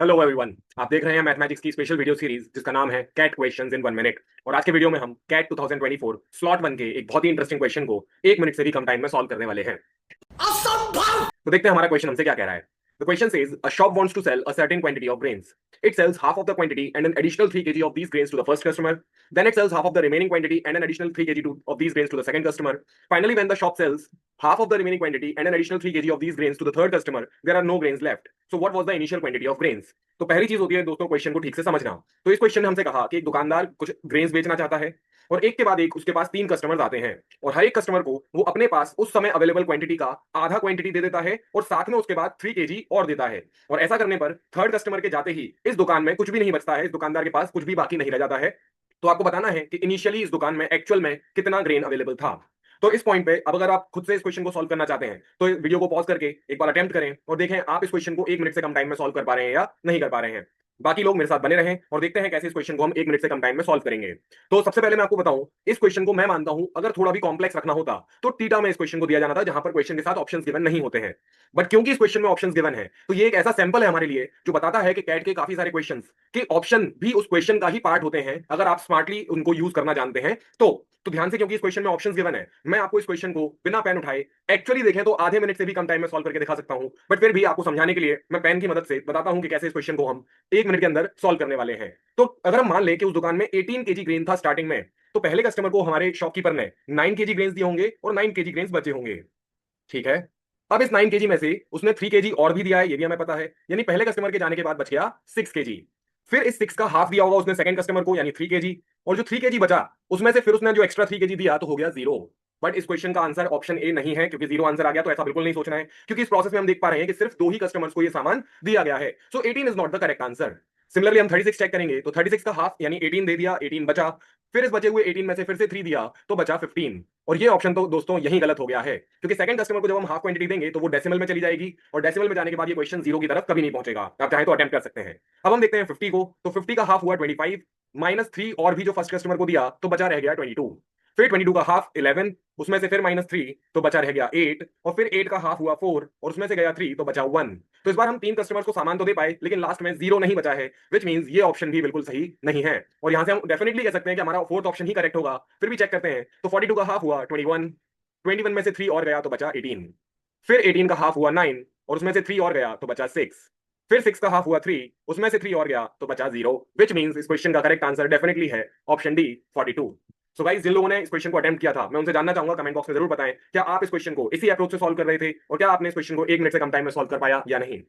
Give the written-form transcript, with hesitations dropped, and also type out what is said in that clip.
Hello everyone. आप देख रहे हैं मैथमेटिक्स की स्पेशल वीडियो सीरीज जिसका नाम है कैट क्वेश्चंस इन 1 मिनट। और आज के वीडियो में हम कैट 2024 स्लॉट 1 के एक बहुत ही इंटरेस्टिंग क्वेश्चन को 1 मिनट से भी कम टाइम में सॉल्व करने वाले हैं। तो देखते हैं हमारा क्वेश्चन हमसे क्या कह रहा है। The question says a shop wants to sell a certain quantity of grains. It sells half of the quantity and an additional 3 kg of these grains to the first customer. Then it sells half of the remaining quantity and an additional 3 kg of these grains to the second customer. Finally, when the shop sells half of the remaining quantity and an additional 3 kg of these grains to the third customer, there are no grains left. So what was the initial quantity of grains? तो पहली चीज होती है दोस्तों question को ठीक से समझना। तो इस क्वेश्चन ने हमसे कहा कि एक दुकानदार कुछ ग्रेन्स बेचना चाहता है और एक के बाद एक उसके पास 3 कस्टमर्स आते हैं और हर एक कस्टमर को वो अपने पास उस समय अवेलेबल क्वांटिटी का आधा क्वांटिटी दे देता है और साथ में उसके बाद 3 kg और देता है। और ऐसा करने पर थर्ड कस्टमर के जाते ही इस दुकान में कुछ भी नहीं बचता है, इस दुकानदार के पास कुछ भी बाकी नहीं रह जाता है। तो आपको बताना है कि इनिशियली इस दुकान में एक्चुअल में कितना ग्रेन अवेलेबल था। तो इस पॉइंट पे अब अगर आप खुद से इस क्वेश्चन को सॉल्व करना चाहते हैं तो वीडियो को पॉज करके एक बार अटेम्प्ट करें और देखें आप इस क्वेश्चन को 1 मिनट से कम टाइम में सॉल्व कर पा रहे हैं या नहीं कर पा रहे हैं। बाकी लोग मेरे साथ बने रहें और देखते हैं कैसे इस क्वेश्चन को हम 1 मिनट से कम टाइम में सॉल्व करेंगे। तो सबसे पहले मैं आपको बताऊं, इस क्वेश्चन को मैं मानता हूं अगर थोड़ा भी कॉम्प्लेक्स रखना होता तो थीटा में इस क्वेश्चन को दिया जाना था, जहां पर क्वेश्चन के साथ ऑप्शंस गिवन नहीं होते हैं। बट क्योंकि इस क्वेश्चन में ऑप्शंस गिवन है तो ये एक ऐसा सैंपल है हमारे लिए जो बताता है कि कैट के काफी सारे क्वेश्चंस के ऑप्शन भी उस क्वेश्चन का ही पार्ट होते हैं अगर आप स्मार्टली उनको यूज करना जानते हैं तो ध्यान से, क्योंकि इस क्वेश्चन में ऑप्शंस गिवन है, मैं आपको इस क्वेश्चन को बिना पेन उठाए एक्चुअली देखें तो आधे मिनट से भी कम टाइम में सॉल्व करके दिखा सकता हूं। बट फिर भी आपको समझाने के लिए मैं पेन की मदद से बताता हूं कि कैसे इस क्वेश्चन को हम 1 मिनट के अंदर सॉल्व करने वाले हैं। तो अगर हम मान लें कि उस दुकान में 18 kg ग्रेन था स्टार्टिंग में, तो पहले कस्टमर को हमारे शॉपकीपर ने 9 kg ग्रेन्स दिए होंगे और 9 kg ग्रेन्स बचे होंगे। ठीक है। अब इस 9 kg में से उसने 3 kg और भी दिया है, ये भी हमें पता है, यानी पहले कस्टमर के जाने के बाद बच गया 6 kg। फिर इस 6 का हाफ दिया होगा उसने सेकंड कस्टमर को, यानी 3 kg। और जो 3 kg बचा उसमें से फिर उसने जो एक्स्ट्रा 3 kg दिया तो हो गया 0। बट इस क्वेश्चन का आंसर ऑप्शन ए नहीं है, क्योंकि 0 आंसर आ गया तो ऐसा बिल्कुल नहीं सोचना है, क्योंकि इस प्रोसेस में हम देख पा रहे हैं कि सिर्फ 2 ही कस्टमर्स को ये सामान दिया गया है। सो 18 is not the correct answer. Similarly हम 36 चेक करेंगे तो 36 का हाफ यानी 18 दे दिया, 18 बचा। फिर इस बचे हुए 18 में से फिर से 3 दिया तो बचा 15। और ये ऑप्शन तो दोस्तों यही गलत हो गया है, क्योंकि सेकंड कस्टमर को जब हम हाफ क्वांटिटी देंगे तो वो डेसिमल में चली जाएगी और डेसिमल में जाने के बाद ये क्वेश्चन 0 की तरफ कभी नहीं पहुंचेगा। आप चाहे तो अटेम्प्ट कर सकते हैं। अब हम देखते हैं 50 को, तो 50 का हाफ हुआ 25 माइनस 3 और भी जो फर्स्ट कस्टमर को दिया तो बचा रह गया 22। फिर 22 का हाफ 11, उसमें से फिर माइनस 3 तो बचा रह गया 8, और फिर 8 का हाफ हुआ 4 और उसमें से गया 3 तो बचा 1। तो इस बार हम 3 कस्टमर्स को सामान तो दे पाए लेकिन लास्ट में 0 नहीं बचा है, विच मींस ये ऑप्शन भी बिल्कुल सही नहीं है। और यहां से हम डेफिनेटली कह सकते हैं कि हमारा फोर्थ ऑप्शन ही करेक्ट होगा। फिर भी चेक करते हैं तो 42 का हाफ हुआ 21, 21 में से 3 और गया तो बचा 18। फिर 18 का हाफ हुआ 9 और उसमें से 3 और गया तो बचा 6। फिर 6 का हाफ हुआ 3, उसमें से 3 और गया तो बचा 0, विच मींस इस क्वेश्चन का करेक्ट आंसर डेफिनेटली है ऑप्शन डी 42। सो गाइस, जिन लोगों ने इस क्वेश्चन को अटेम्प्ट किया था मैं उनसे जानना चाहूंगा, कमेंट बॉक्स में जरूर बताएं क्या आप इस क्वेश्चन को इसी अप्रोच से सॉल्व कर रहे थे और क्या आपने इस क्वेश्चन को 1 मिनट से कम टाइम में सॉल्व कर पाया या नहीं।